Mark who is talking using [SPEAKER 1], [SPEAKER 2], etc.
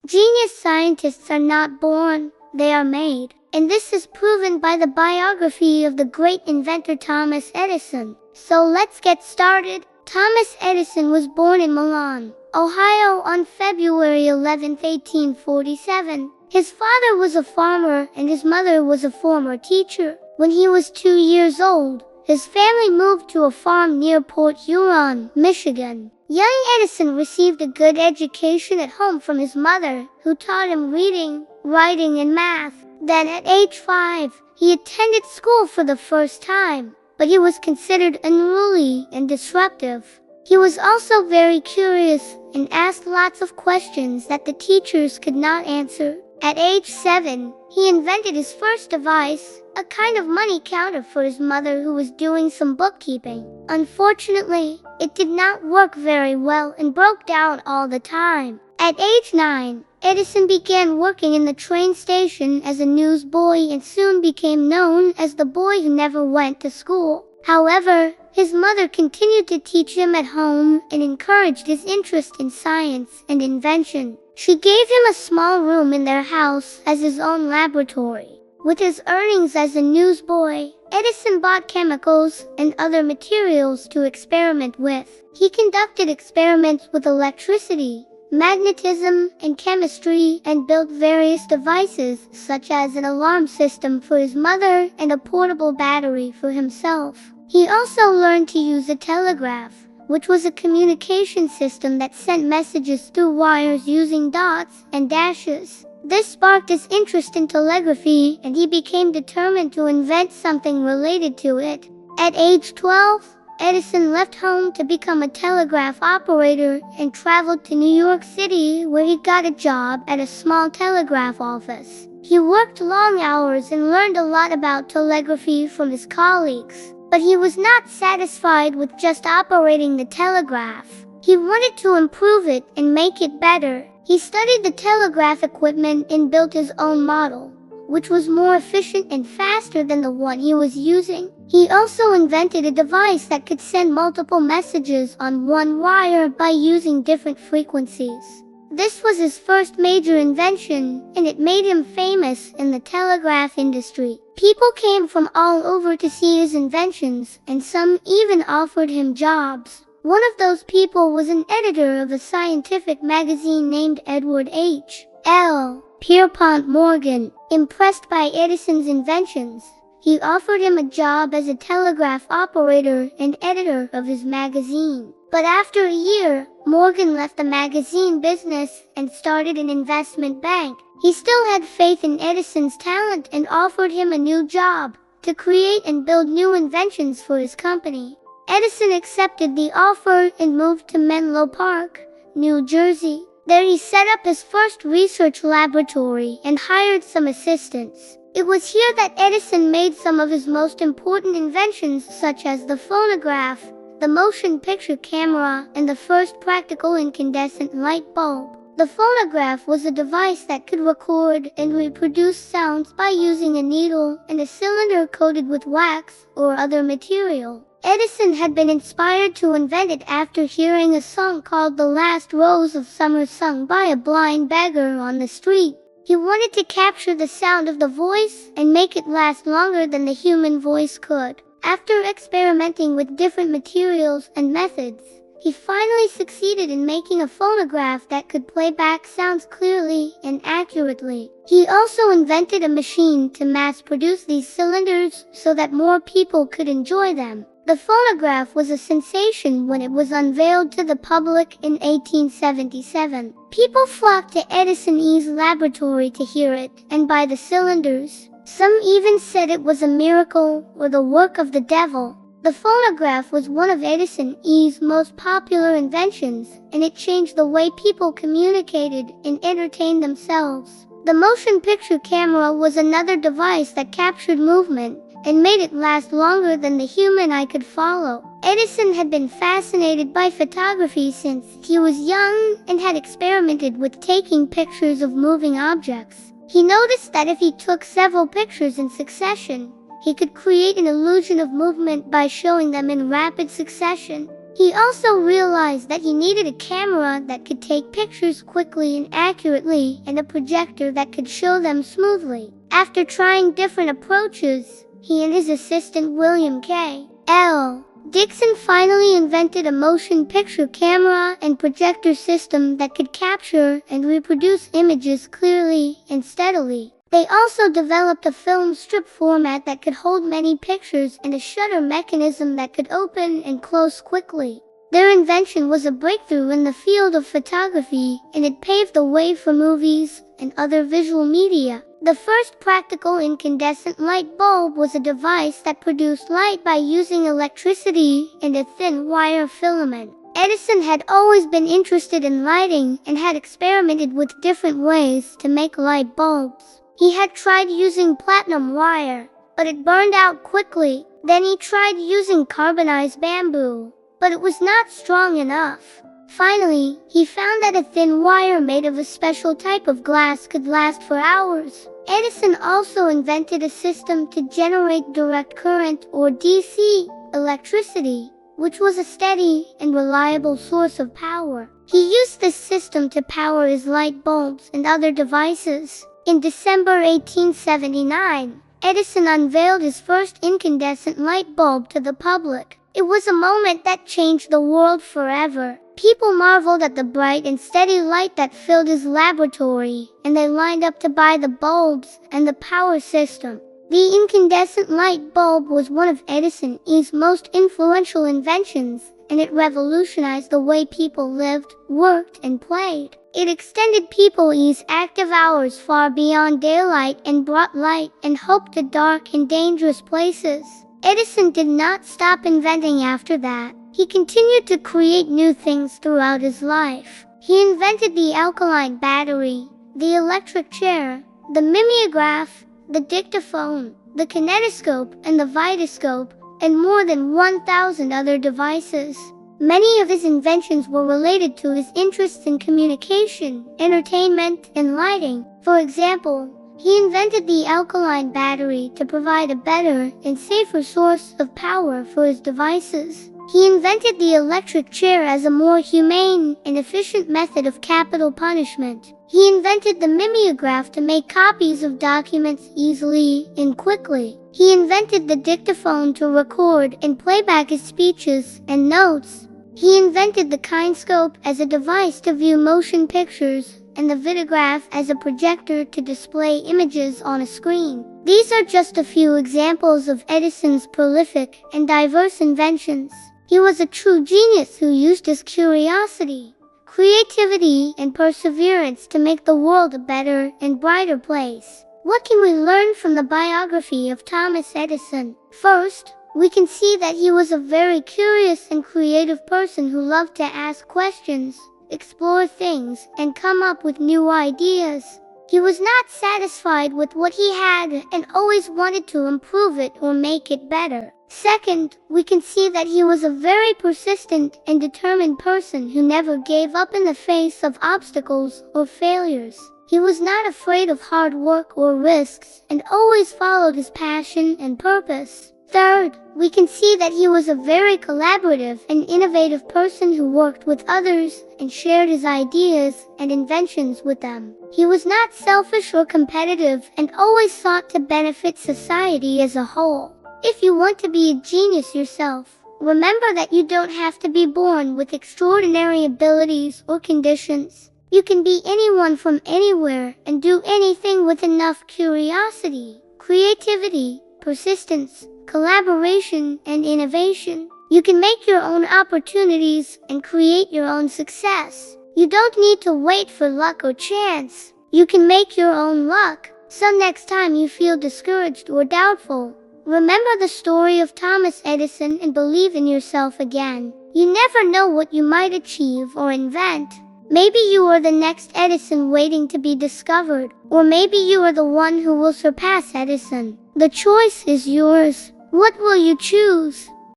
[SPEAKER 1] Genius scientists are not born, they are made. And this is proven by the biography of the great inventor Thomas Edison. So let's get started. Thomas Edison was born in Milan, Ohio on February 11, 1847. His father was a farmer and his mother was a former teacher. When he was 2 years old, his family moved to a farm near Port Huron, Michigan. Young Edison received a good education at home from his mother, who taught him reading, writing, and math. Then at age 5, he attended school for the first time, but he was considered unruly and disruptive. He was also very curious and asked lots of questions that the teachers could not answer. At age 7, he invented his first device, a kind of money counter for his mother who was doing some bookkeeping. Unfortunately, it did not work very well and broke down all the time. At age 9, Edison began working in the train station as a newsboy and soon became known as the boy who never went to school. However, his mother continued to teach him at home and encouraged his interest in science and invention. She gave him a small room in their house as his own laboratory. With his earnings as a newsboy, Edison bought chemicals and other materials to experiment with. He conducted experiments with electricity, magnetism, and chemistry, and built various devices such as an alarm system for his mother and a portable battery for himself. He also learned to use a telegraph, which was a communication system that sent messages through wires using dots and dashes. This sparked his interest in telegraphy, and he became determined to invent something related to it. At age 12, Edison left home to become a telegraph operator and traveled to New York City, where he got a job at a small telegraph office. He worked long hours and learned a lot about telegraphy from his colleagues. But he was not satisfied with just operating the telegraph. He wanted to improve it and make it better. He studied the telegraph equipment and built his own model, which was more efficient and faster than the one he was using. He also invented a device that could send multiple messages on one wire by using different frequencies. This was his first major invention, and it made him famous in the telegraph industry. People came from all over to see his inventions, and some even offered him jobs. One of those people was an editor of a scientific magazine named Edward H. L. Pierpont Morgan. Impressed by Edison's inventions, he offered him a job as a telegraph operator and editor of his magazine. But after a year, Morgan left the magazine business and started an investment bank. He still had faith in Edison's talent and offered him a new job to create and build new inventions for his company. Edison accepted the offer and moved to Menlo Park, New Jersey. There he set up his first research laboratory and hired some assistants. It was here that Edison made some of his most important inventions, such as the phonograph, the motion picture camera, and the first practical incandescent light bulb. The phonograph was a device that could record and reproduce sounds by using a needle and a cylinder coated with wax or other material. Edison had been inspired to invent it after hearing a song called "The Last Rose of Summer" sung by a blind beggar on the street. He wanted to capture the sound of the voice and make it last longer than the human voice could. After experimenting with different materials and methods, he finally succeeded in making a phonograph that could play back sounds clearly and accurately. He also invented a machine to mass-produce these cylinders so that more people could enjoy them. The phonograph was a sensation when it was unveiled to the public in 1877. People flocked to Edison's laboratory to hear it and buy the cylinders. Some even said it was a miracle or the work of the devil. The phonograph was one of Edison's most popular inventions, and it changed the way people communicated and entertained themselves. The motion picture camera was another device that captured movement and made it last longer than the human eye could follow. Edison had been fascinated by photography since he was young and had experimented with taking pictures of moving objects. He noticed that if he took several pictures in succession, he could create an illusion of movement by showing them in rapid succession. He also realized that he needed a camera that could take pictures quickly and accurately, and a projector that could show them smoothly. After trying different approaches, he and his assistant William K. L. Dixon finally invented a motion picture camera and projector system that could capture and reproduce images clearly and steadily. They also developed a film strip format that could hold many pictures and a shutter mechanism that could open and close quickly. Their invention was a breakthrough in the field of photography, and it paved the way for movies and other visual media. The first practical incandescent light bulb was a device that produced light by using electricity and a thin wire filament. Edison had always been interested in lighting and had experimented with different ways to make light bulbs. He had tried using platinum wire, but it burned out quickly. Then he tried using carbonized bamboo, but it was not strong enough. Finally, he found that a thin wire made of a special type of glass could last for hours. Edison also invented a system to generate direct current, or DC, electricity, which was a steady and reliable source of power. He used this system to power his light bulbs and other devices. In December 1879, Edison unveiled his first incandescent light bulb to the public. It was a moment that changed the world forever. People marveled at the bright and steady light that filled his laboratory, and they lined up to buy the bulbs and the power system. The incandescent light bulb was one of Edison's most influential inventions, and it revolutionized the way people lived, worked, and played. It extended people's active hours far beyond daylight and brought light and hope to dark and dangerous places. Edison did not stop inventing after that. He continued to create new things throughout his life. He invented the alkaline battery, the electric chair, the mimeograph, the dictaphone, the kinetoscope, and the vitascope, and more than 1,000 other devices. Many of his inventions were related to his interests in communication, entertainment, and lighting. For example, he invented the alkaline battery to provide a better and safer source of power for his devices. He invented the electric chair as a more humane and efficient method of capital punishment. He invented the mimeograph to make copies of documents easily and quickly. He invented the dictaphone to record and play back his speeches and notes. He invented the kinescope as a device to view motion pictures, and the videograph as a projector to display images on a screen. These are just a few examples of Edison's prolific and diverse inventions. He was a true genius who used his curiosity, creativity, and perseverance to make the world a better and brighter place. What can we learn from the biography of Thomas Edison? First, we can see that he was a very curious and creative person who loved to ask questions, explore things, and come up with new ideas. He was not satisfied with what he had and always wanted to improve it or make it better. Second, we can see that he was a very persistent and determined person who never gave up in the face of obstacles or failures. He was not afraid of hard work or risks and always followed his passion and purpose. Third, we can see that he was a very collaborative and innovative person who worked with others and shared his ideas and inventions with them. He was not selfish or competitive and always sought to benefit society as a whole. If you want to be a genius yourself, remember that you don't have to be born with extraordinary abilities or conditions. You can be anyone from anywhere and do anything with enough curiosity, creativity, persistence, collaboration, and innovation. You can make your own opportunities and create your own success. You don't need to wait for luck or chance. You can make your own luck. So next time you feel discouraged or doubtful, remember the story of Thomas Edison and believe in yourself again. You never know what you might achieve or invent. Maybe you are the next Edison waiting to be discovered, or maybe you are the one who will surpass Edison. The choice is yours. What will you choose?